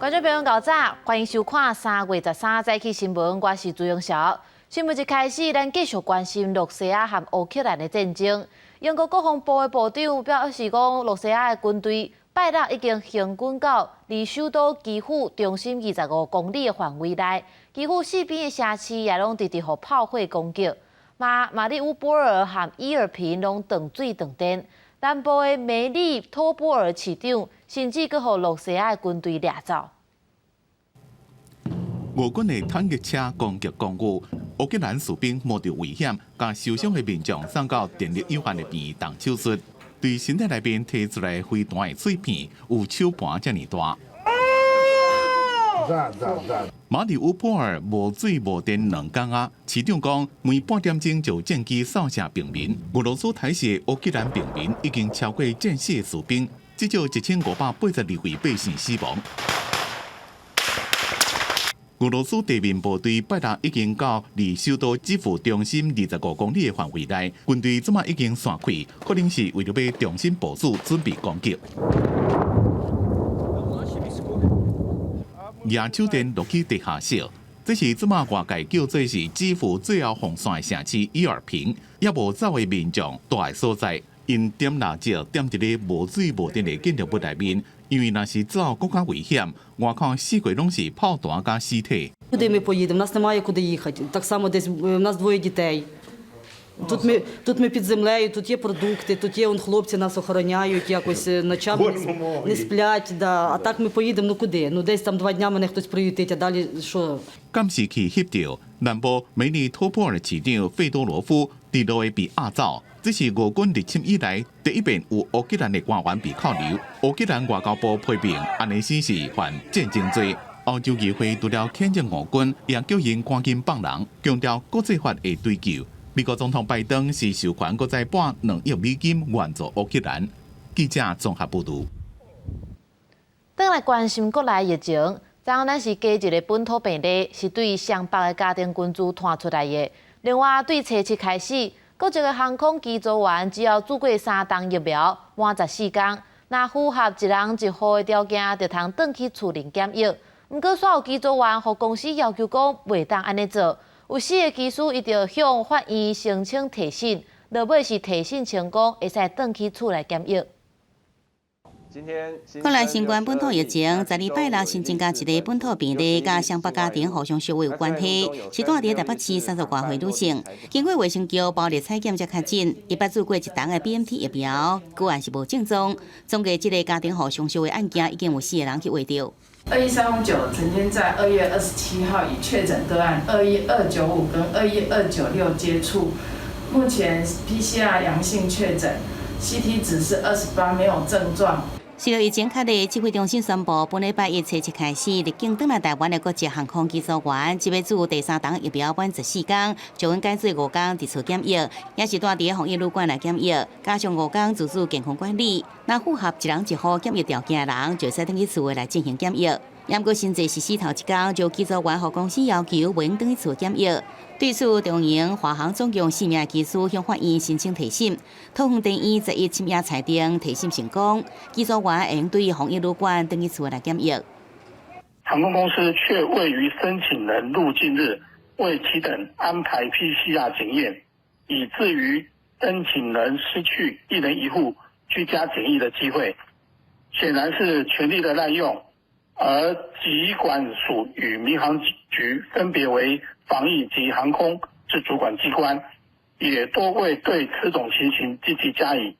观众朋友，早早，欢迎收看3月13日早起新闻，我是朱永晓。新闻一开始，咱继续关心洛西亚和乌克兰的战争。英国国防部的部长表示讲，洛西亚的军队拜六已经行军到离首都基辅中心25公里的范围内，基辅四边的城市也拢直直互炮火攻击。马里乌波尔和伊尔平拢断水断电。南部的梅利托波尔市长甚至阁互洛西亚的军队掠走。俄军的坦克车攻击公寓，乌克兰士兵冒着危险，将受伤的民众送到电力有限的病当手术，对身体内面提出来飞弹的碎片有手盘这么大。马里乌波尔无水无电2天啊！市长讲，每半点钟就战机扫射平民。俄罗斯台视乌克兰平民已经超过战死的士兵，至少1582位百姓死亡。俄罗斯地面部队拜六已经到离首都基辅中心25公里的范围内，军队怎么已经散开？可能是为了要重新部署，准备攻击。亚洲电落去地下室，这是怎么外界叫做是基辅最后防线的城市伊尔平，也无走的民众住的所在，因点蜡烛点伫咧无水无电的建筑物内面，因为若是走更加危险，外口四围拢是炮弹加尸体。Куди ми поїдемо? Нас немає куди їхати. Так само десь у нас 2 дітей. Тут ми під землею, тут є продукти, тут є хлопці нас охороняють, якось ночами не сплять. Да. А так ми поїдемо, ну куди? Ну десь там 2 дня мене хтось приютить, а далі що? 监视器翕到南部梅利托波尔市长费多罗夫伫路的被押走，这是俄军入侵以来第一遍有乌克兰的官员被扣留。乌克兰外交部批评安尼显示犯战争罪。欧洲议会除了谴责俄军，也叫因赶紧放人，强调国际法的追究。美国总统拜登是授权国再拨2亿美金援助乌克兰。记者综合报道。转来关心国内疫情，昨昏咱是加一个本土病例，是对湘北的家庭群组传出来的。另外，对初7开始，各一个航空机组员只要做过3档疫苗，满14天，若符合1人1户的条件，就通转去厝邻检疫。不过，所有机组员和公司要求讲袂当安尼做。有4个技师伊着向法院申请提审，落尾是提审成功，会使转去厝内检疫。国内新冠本土疫情，昨日拜六新增加一个本土病例，甲湘北家庭互相相位有关系，是住伫台北市30多岁女性，经过卫生局包列采检才确诊，伊捌做过1档的 BNT 疫苗，果然是无症状。总计这个家庭互相相位案件已经有4个人去围掉。21309曾经在2月27号以确诊个案21295跟21296接触，目前 PCR 阳性确诊 ，CT 值是28，没有症状。受到疫情确立，指挥中心宣布，本礼拜1初7开始，入境转来台湾的国际航空机组员，即要做第3档疫苗满14天，就应改做5天伫厝检疫，也是住伫防疫旅馆来检疫，加上5天自主健康管理。若符合1人1户检疫条件的人，就使转去厝来进行检疫。也毋过新制实施头1天，就机组员和公司要求未用转去厝检疫。对此，中营华航总共4名技师向法院申请提审，桃园地院11深夜裁定提审成功，机组员会用对防疫旅馆转去厝来检疫。航空公司却未于申请人入境日为其等安排 PCR 检验，以至于申请人失去1人1户居家检疫的机会，显然是权力的滥用。而疾管署与民航局分别为防疫及航空之主管机关，也多未对此种情形积极加以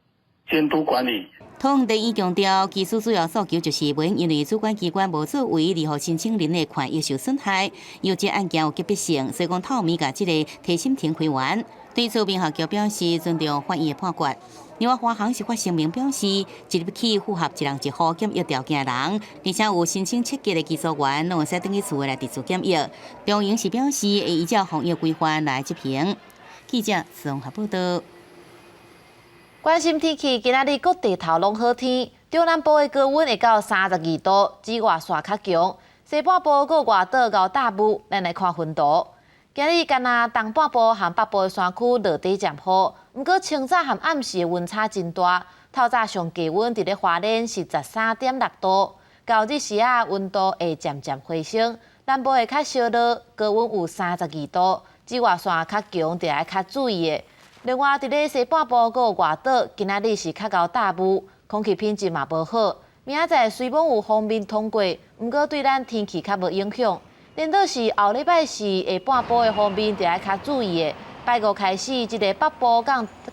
监督管理。桃园地院强调，技术主要诉求就是袂因为主管机关无作为，而互申请人的权益受损害。由这案件有急迫性，所以讲透明甲这个提审庭开完。对此，民航局表示尊重法院的判决。另外，华航是发声明表示，即日起符合1人1户检疫条件的人，而且有申请7级的技术员，拢会使转去厝来自主检疫。中营是表示会依照防疫规范来执行。记者综合报道。关心天气，今仔日各地头拢好天，中南部的高温会到32度，紫外线较强。西半部搁外岛到大雾，咱来看温度。今日干那东半部和北部的山区落地渐好，不过清早和暗时的温差真大。透早上低温伫咧花莲是13.6度，到日时啊，温度会渐渐回升，南部会较烧热，高温有32度，紫外线较强，得爱较注意的。另外，伫咧西半部阁有外岛，今仔日是较高大雾，空气品质嘛无好。明仔载虽然有锋面通过，毋过对咱天气较无影响。连倒是后礼拜四下半部的方面，得爱较注意的。拜五开始，即个北部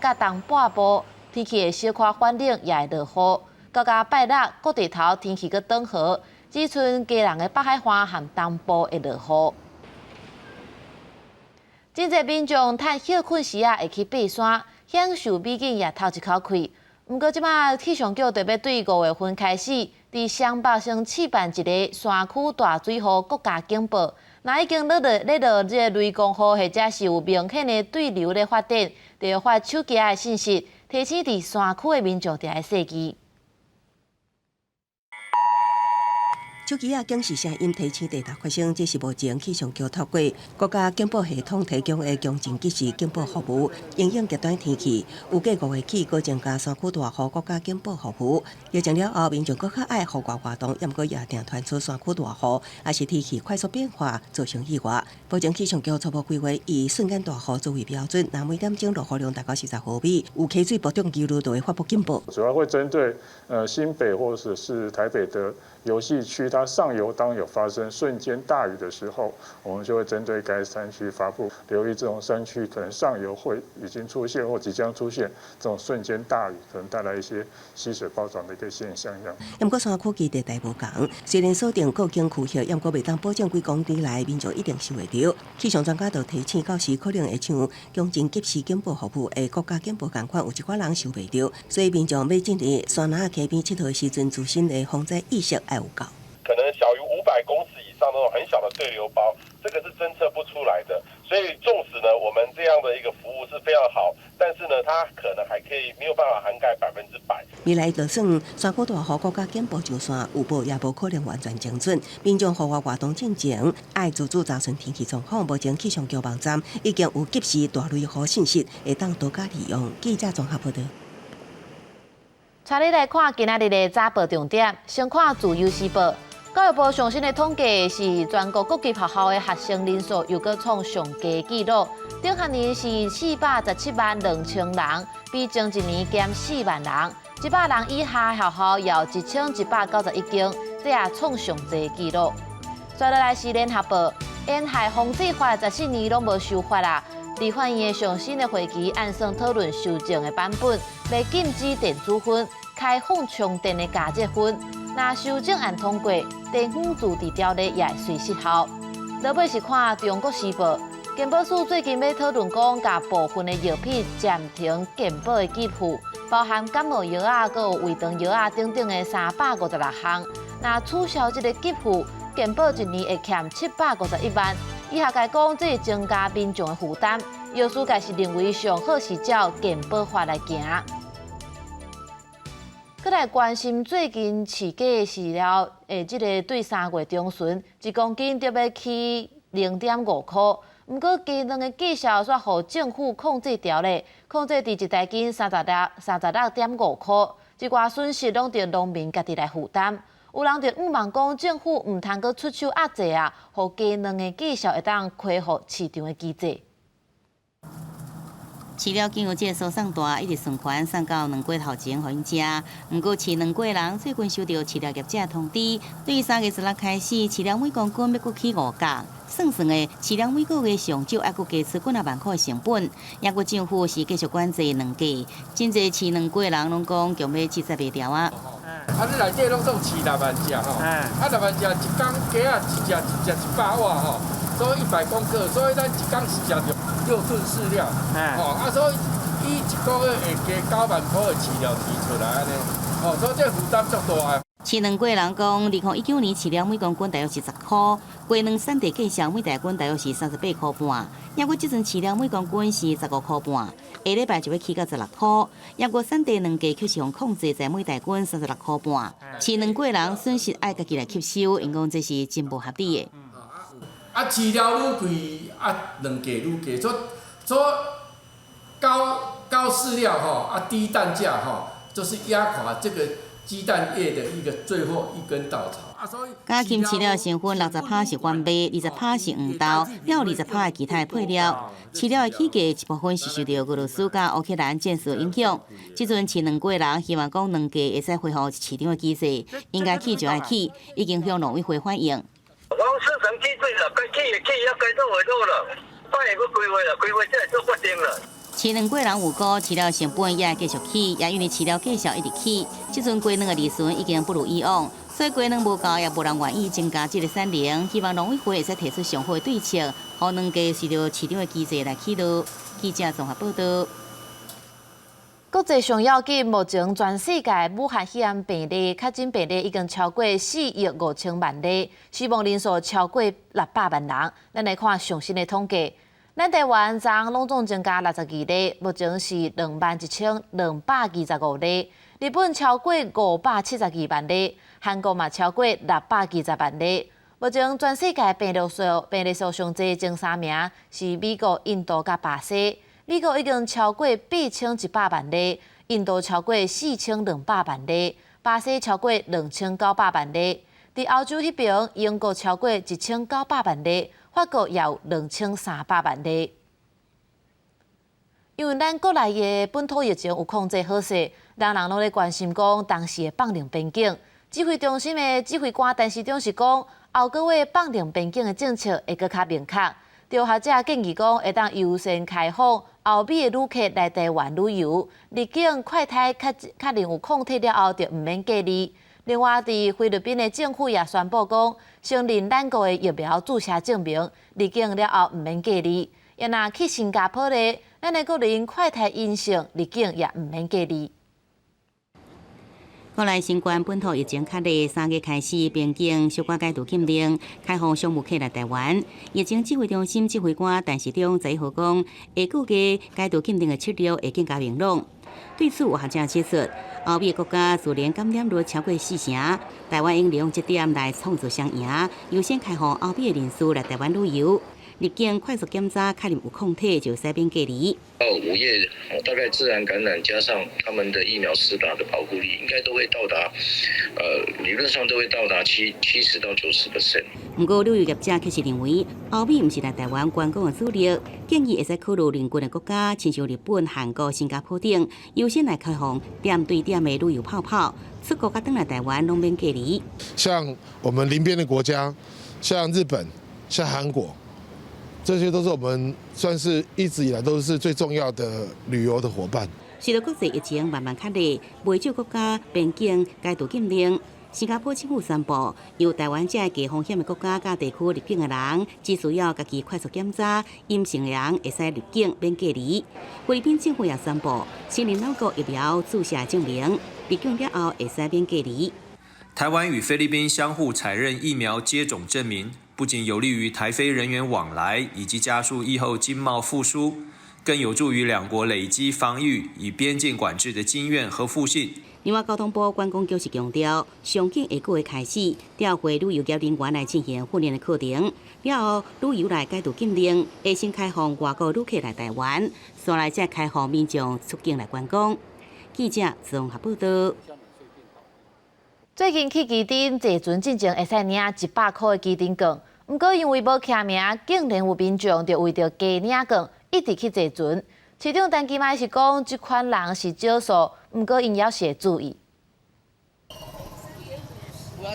甲东半部天气会小可反冷，也会落雨。到拜六各地头天气阁转好，只剩家人的北海岸和东部会落雨。真侪民众趁休困时啊，会去爬山，享受美景也透一口气。毋过即摆气象局特别对5月份开始，伫湘北先试办一个山区大水河国家警报。若已经落即个雷公雨，或者是有明显的对流咧发展，就要发手机的信息，提醒伫山区的民众得爱细记。手机警示声音提醒地头发生，这是目前气象局透过国家警报系统提供的强震即时警报服务。因应极端天气，有计5月起搁增加山区大雨国家警报服务。疫情了后，民众搁较爱户外活动，也毋过也定传出山区大雨，也是天气快速变化造成意外。目前气象局初步规划以瞬间大雨作为标准，若每点钟落雨量达到40毫米，有溪水暴涨几率就会发布警报。主要会针对新北或者是台北的游戏区，它上游当有发生瞬间大雨的时候，我们就会针对该山区发布，留意这种山区可能上游会已经出现或即将出现这种瞬间大雨，可能带来一些溪水暴涨的一个现象。不过山区基地大无共，虽然锁定各经区域，不过未当保证几公里内民众一定受会到。气象专家就提醒，到时可能会像强震及时警报服务的国家警报同款，有一寡人受袂到，所以民众要进入山林溪边佚佗的时阵，自身的防灾意识要有够。可能小于500公尺以上那种很小的对流包，这个是侦测不出来的。所以纵使呢，我们这样的一个服务是非常好，但是呢，它可能还可以没有办法涵盖100%。未来就算山区大雨国家警报上线，有报也无可能完全精准。民众户外活动进前，爱自主查询天气状况。目前气象局网站已经有及时大雷雨信息，会当多加利用。记者综合报道。带你来看今仔日的早报重点，先看自由时报。教育部上新的统计是全国各级学校的学生人数又搁创上低纪录，顶学年是4172000人，比前一年减4万人。100人以下的学校有1191间，这也创上低纪录。接落来是联合报，烟害防治法14年拢无修法啦。立法院的上新的会期按算讨论修正的版本，未禁止电子烟，开放充电的加热烟。若修正案通过，电风自治条例也会随失效。落尾是看《中国时报》，健保署最近要讨论讲，甲部分的药品暂停健保的给付，包含感冒药啊、佮有胃肠药啊等等的356项。若取消这个给付，健保一年会欠751万。以下该讲，这会增加民众的负担。药师界是认为上好是照健保法来行。再来关心最近市价的饲料，这个对3月中旬1公斤就要起0.5块。不过鸡卵的计价却互政府控制条例，控制伫1台斤36.5块，一寡损失拢着农民家己来负担。有人就毋望讲政府毋通阁出手压制啊，互鸡卵的计价会当恢复市场的机制。饲料经由这个收送大一直送款送到2个月头前，互因食。不过饲2个人最近收到饲料业者通知，对3月16开始，饲料每公斤要阁起5角。算的饲料每个月上少，还阁加出几啊万块的成本。也阁政府是继续管制两价，真侪饲2个人拢讲强要实在袂掉啊。你内底拢总饲6万只吼，6万只一缸鸡啊，一只100瓦吼，所以100公克，所以咱一缸是食着6吨饲料，所以伊1个月会加9万块的饲料提出来安尼，所以这负担足大啊。饲2个人讲，2019年饲料每公斤大约是10块，鸡卵产地计价每台斤大约是38块半，抑过即阵饲料每公斤是15块半，下礼拜就要起到16块，抑过产地两价却是用控制在每台斤36块半，饲2个人损失爱家己来吸收，因讲这是真不合理的。饲料愈贵，两价愈加，所以高饲料低蛋价就是压垮这个鸡蛋业的一个最后一根稻草。加禽饲料成分60%是原味，20%是黄豆，了20%的其他配料。饲料的起价一部分是受到俄罗斯甲乌克兰战事影响。即阵饲两过人希望讲两家会使恢复市场的机制，应该起就爱起，已经向农委会反映。我市场起水了，该起的起，要该做的做了，快要规划了，规划才会做决定了。饲两过人有高，饲料成本也会继续起，也因为饲料价格一直起，即阵过两个利润已经不如以往。所以鸡卵无够，也无人愿意增加这个产能。希望农委会会使提出上好的对策，让两家随着市场的机制来起路。记者综合报道。国际上要紧，目前全世界武汉肺炎病例确诊病例已经超过4亿5千万例，死亡人数超过600万人。咱来看上新的统计。咱台湾昨拢总增加62例，目前是21225例。日本超过572万例，韩国嘛超过620万例。目前全世界病例数上侪前3名是美国、印度甲巴西。美国已经超过8100万例，印度超过4200万例，巴西超过2900万例。伫欧洲迄边，英国超过1900万例，法国也有2300万例。因为咱国内的本土疫情有控制好势，人人拢咧关心讲当时的放零边境。指挥中心的指挥官陈时中是讲，后个月放零边境的政策会搁较明确。调学者建议讲，会当优先开放欧美的旅客来台湾旅游，入境快筛确认有抗体了后，就毋免隔离。另外，伫菲律宾的政府也宣布讲，承认咱国的疫苗注射证明，入境了后毋免隔离。也若去新加坡的，咱的个人快筛阴性，入境也毋免隔离。国内新冠本土疫情确立，3月开始边境小可解除禁令，开放商务客来台湾。疫情指挥中心指挥官陈时中在号讲，下个月解除禁令的策略会更加明朗。对此，有学者指出，欧美国家自然感染率超过40成，台湾应利用这点来创造双赢，优先开放欧美的人士来台湾旅游。入境快速检查，确认有抗体就使免隔离。到5月，大概自然感染加上他们的疫苗施打的保护力，应该都会到达，理论上都会到达70到90%。不过，旅游业者确实认为，欧美不是来台湾观光的主力，建议会使考虑邻近的国家，亲像日本、韩国、新加坡等，优先来开放点对点的旅游泡泡。出国甲登来台湾拢免隔离。像我们邻边的国家，像日本、像韩国。这些都是我们算是一直以来都是最重要的旅游的伙伴。随着国际疫情慢慢确立，未少国家边境解除禁令。新加坡政府宣布，由台湾这低风险的国家甲地区入境的人，只需要家己快速检查，阴性的人会使入境免隔离。菲律宾政府也宣布，新年老国疫苗注射证明，入境了后会使免隔离。台湾与菲律宾相互采认疫苗接种证明。不仅有利于台菲人员往来以及加速疫后经贸复苏，更有助于两国累积防御与边境管制的经验和互信。另外，交通部观光局是强调，上紧下个月开始调回旅游业人员来进行训练的课程，了后旅游来解除禁令，会先开放外国旅客来台湾，再来再开放民众出境来观光。记者综合报道。最近去基丁坐船进前会使领100块的基丁券，不过因为无徛名，竟然有民众就为着加领券一直去坐船。市长陈其迈是讲，这款人是少数，不过因也是注意。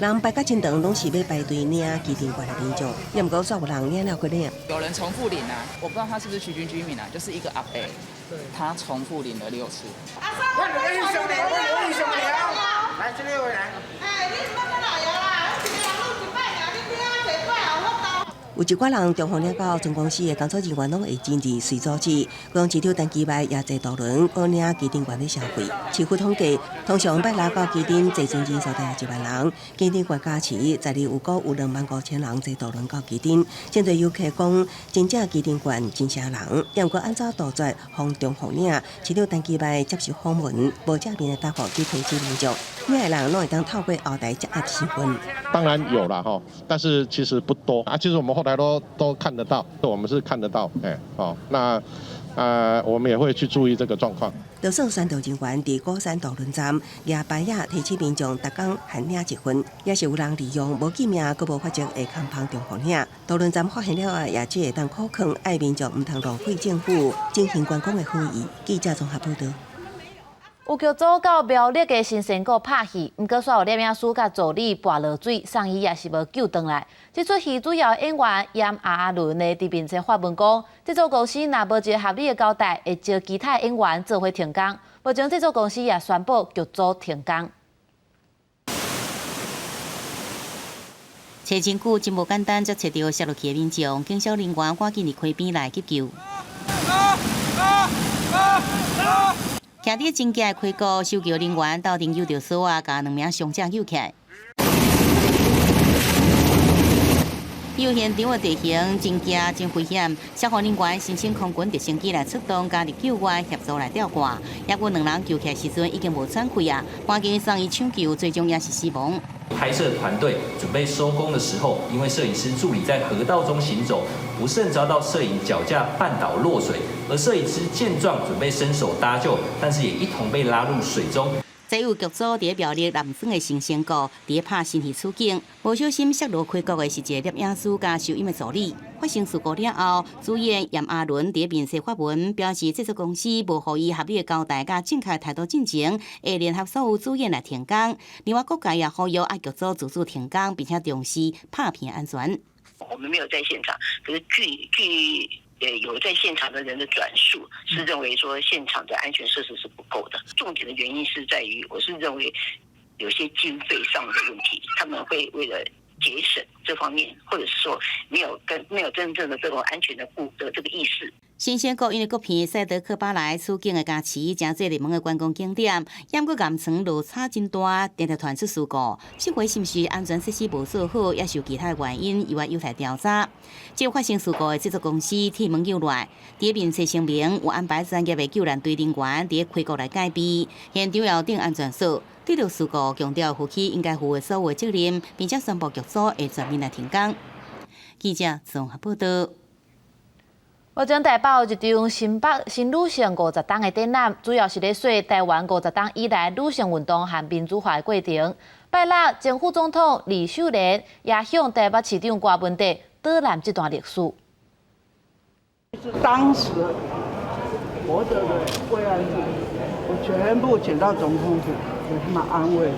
人排甲真长，拢是要排队领基丁券的民众，也不过煞有人领了过领。有人重复领啊，我不知道他是不是区军居民啊，就是一个阿伯，他重复领了6次。来，这里有人。哎，你怎么来呀啦？我一个人录一摆尔，你听啊，坐摆后我到。有一寡人中风了到总公司的工作人员拢会真治随组织，高雄市长陈其迈也坐渡轮过领基丁券的消费。市府统计，通常摆拉到基丁坐船人数大约1万人，基丁券加持，10日有25000人坐渡轮到基丁。真侪游客讲，真正基丁券真吓人，也不过按照杜绝防中风领，市长陈其迈接受访问，无正面的答复去提醒民众。领的人拢会当透过后台接压身份。当然有了哈，但是其实不多啊。其实我们后台都看得到，我们是看得到，那我们也会去注意这个状况。多数宣导人员伫鼓山渡轮站举牌仔提醒民众逐工限领1份，也是有人利用无记名、阁无发证的空旁中方领。渡轮站发现了后，也只会当可劝爱民众唔通浪费政府进行观光的呼吁。记者综合报道。有剧组到苗栗的新鲜果拍戏，不过煞有摄影师甲助理跋落水，送医也是无救回来。这出戏主要演员严阿伦的伫面前发文讲，制作公司若无一个合理的交代，会招其他演员做伙停工。目前制作公司也宣布剧组停工。找真久真无简单，才找到摔落去的民众，警消人员赶紧离开边来急救。徛伫真假的溪谷，搜救人员斗阵救着锁啊，甲2名伤者救起来。由现场的地形真惊真危险，消防人员申请空军直升机来出动，加入救援协助来吊挂。也有2人救起来时阵已经无喘气啊，赶紧送医抢救，最终也是死亡。拍摄团队准备收工的时候，因为摄影师助理在河道中行走，不慎遭到摄影脚架绊倒落水，而摄影师见状准备伸手搭救，但是也一同被拉入水中。再有剧组伫苗栗南庄的新鲜谷，伫拍新戏处境，无小心摔落溪谷的是一个摄影师加收音的助理。发生事故了后，主演严阿伦伫面世发文表示，制作公司无予伊合理的交代甲正确态度进前，会联合所有主演来停工。另外，各界也呼吁爱剧组自主停工，并且重视拍片安全。我们没有在现场，可是据有在现场的人的转述是认为说现场的安全设施是不够的。重点的原因是在于，我是认为有些经费上的问题，他们会为了节省这方面，或者是说没有真正的这种安全的这个意识。新鲜谷因为国片赛德克巴莱处境的加持，真做热门的观光景点，也过岩层落差真大，电视团出事故。这回是不是安全设施无做好，也是有其他原因，由有待调查。这发生事故的制作公司铁门救来，伫面册声明有安排专业的救援队人员伫溪谷来戒备，现场要定安全锁。对着事故，强调负起应该负的所有责任，并且宣布剧组会全面来停工。记者综合报道。目前台北有一场新女性50档的展览，主要是咧说台湾50档以来女性运动和民主化的过程。拜六，前副总统李秀莲也向台北市长郭文德导览这段历史。是当时活着的慰安妇，我全部请到总统府给他们安慰。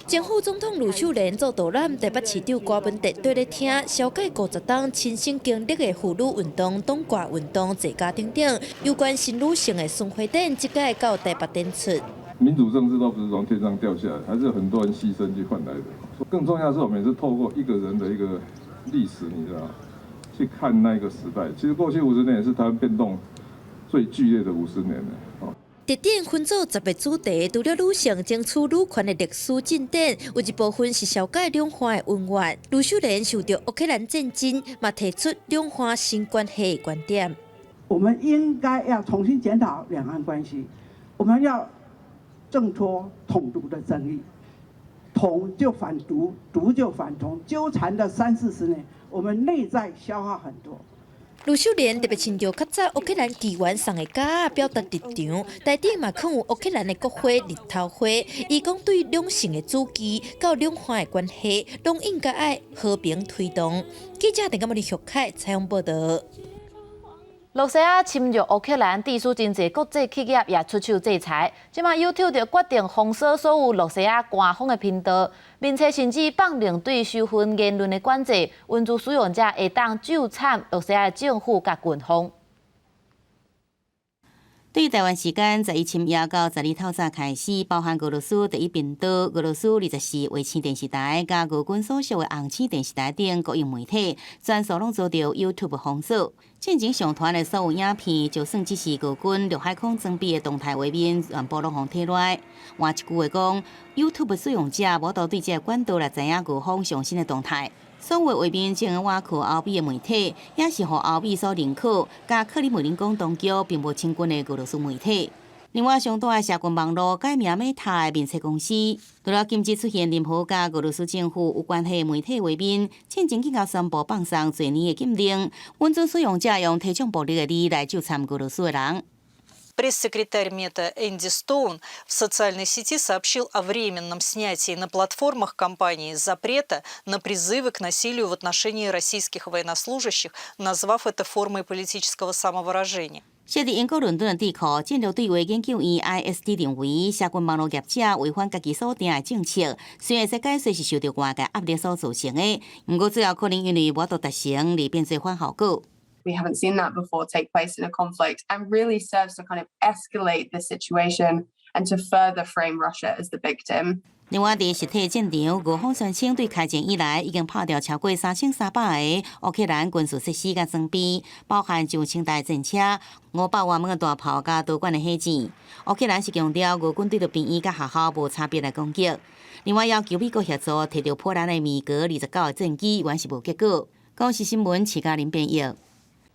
前副总统吕秀莲做导览，台北市长郭文德对咧听，了解50档亲身经历的妇女运动、冬瓜运动、在家等等有关新女性的巡回展，即届到台北展出。民主政治都不是从天上掉下来，还是有很多人牺牲去换来的。更重要的是，我们也是透过一个人的一个历史，你知道，去看那个时代。其实过去50年也是台湾变动最剧烈的50年了。特展分做10个主题，除了女性争取女权的历史进展，有一部分是了解两岸的恩怨。吕秀莲受到乌克兰战争，嘛提出两岸新关系的观点。我们应该要重新检讨两岸关系，我们要挣脱统独的争议，统就反独，独就反统，纠缠了30-40年，我们内在消耗很多。吕秀莲特别强调，较早乌克兰议员送的假表达立场，内底嘛藏有乌克兰的国花、日头花。伊讲对两性的主权、到两岸的关系，拢应该爱和平推动。记者陈嘉丽、徐凯采访报道。俄罗斯侵入乌克兰，致使真侪国际企业也出手制裁。即马 YouTube 就决定封锁所有俄罗斯官方的频道，并且甚至放令对受分言论的管制，文字使用者会当纠缠俄罗斯的政府甲军方。对台湾时间11夜到12透早开始，包含俄罗斯第一频道、俄罗斯24卫星电视台、甲俄军所属的红星电视台等国营媒体，全数拢遭到 YouTube 封锁。进前上传的所有影片，就算只是俄军陆海空装备的动态画面，全部拢互踢落。换一句话讲 ，YouTube 使用者无到对这个管道来知影俄方上新的动态。所有画面正挖去欧美的媒体，也是互欧美所认可，甲克里姆林宫当局并无清军的俄罗斯媒体。另外，上大的社群网络改名 Meta 的面册公司，除了近日出现任何甲俄罗斯政府有关系的媒体画面，前真警告宣布放松侪年的禁令，允准使用者用提倡暴力的理来纠缠俄罗斯的人。 Пресс-секретарь Мета Энди Стоун в социальной сети сообщил о временном снятии на платформах компании запрета на призывы к насилию в отношении российских военнослужащих, назвав это формой политического самовыражения. 设伫英国伦敦的智库战略对话研究院 ISD 认为，社群网络业者违反家己所定的政策，虽然说解释是受到外界压力所造成的，不过最后可能因为无法达成而变做反效果。 We haven't seen that before take place in a conflict and really serves to kind of escalate the situation and to further frame Russia as the victim. 另外，伫实体战场，俄方宣称对开战以来已经炮掉超过3300个乌克兰军事设施甲装备，包含上千台战车、500万门的大炮甲多管的火箭。乌克兰是强调俄军对着兵役甲学校无差别来攻击。另外，要求美国协助摕到波兰的米格29的战机，还是无结果。公视新闻，徐嘉玲编译。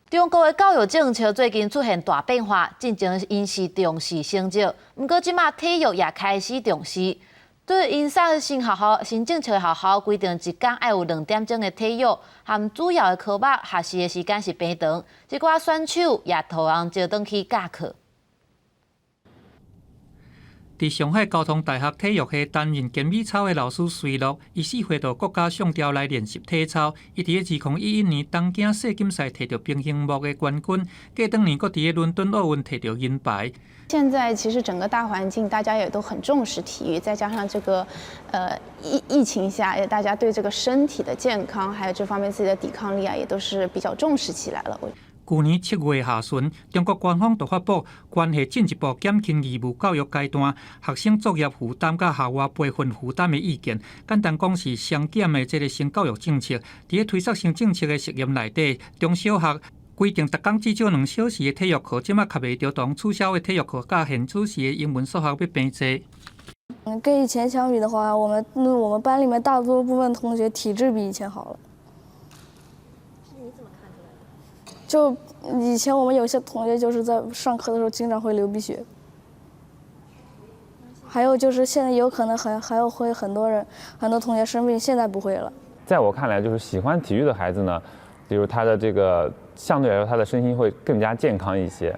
中国的教育政策最近出现大变化，进前因是重视成绩，不过即马体育也开始重视。对因上新政策的学校规定，一天要有2点钟的体育，和主要的科目学习的时间是平长。一寡选手也投降招转去教课。 伫上海交通大学体育系担任健美操的老师隋乐，伊4岁到国家上调来练习体操。伊伫2011年东京世锦赛摕到平衡木的冠军，过当年，佫伫伦敦奥运摕到银牌。现在其实整个大环境，大家也都很重视体育，再加上这个疫情下，也大家对这个身体的健康，还有这方面自己的抵抗力啊，也都是比较重视起来了。 去年7月下旬，中国官方就发布关系进一步减轻义务教育阶段学生作业负担甲校外培训负担的意见。简单讲是双减的这个新教育政策。伫推测新政策的实验内底，中小学规定逐工至少2小时的体育课，即马较袂着同取消的体育课甲限制时的英文、数学要变济。跟以前相比的话，我们班里面大多部分同学体质比以前好了。 就以前我们有些同学就是在上课的时候经常会流鼻血，还有就是现在有可能还有会很多同学生病，现在不会了。在我看来，就是喜欢体育的孩子呢，比如他的这个相对来说他的身心会更加健康一些。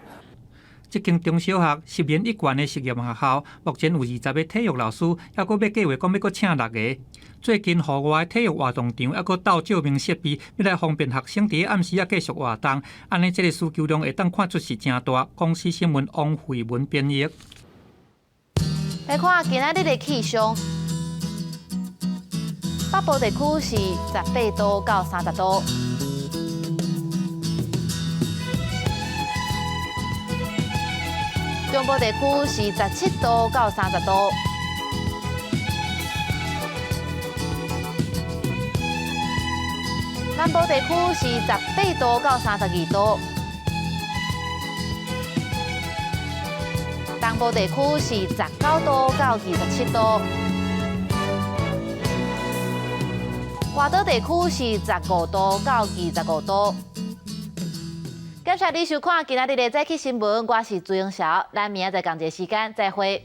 这间中小学10年一贯的实验学校，目前有20个体育老师，还佫要计划讲要佫请6个。最近户外体育活动场还佫到照明设备，要来方便学生伫暗时继续活动。安尼，这个需求量会当看出是真大。公司新闻王慧文编译。来看今仔日的气象，北部地区是18度到30度。 中部地区是17度到30度，南部地区是18度到32度，东部地区是19度到27度，华岛地区是15度到25度。 感谢你收看今仔日的早起新闻，我是朱永晓，咱明仔载同一时间再会。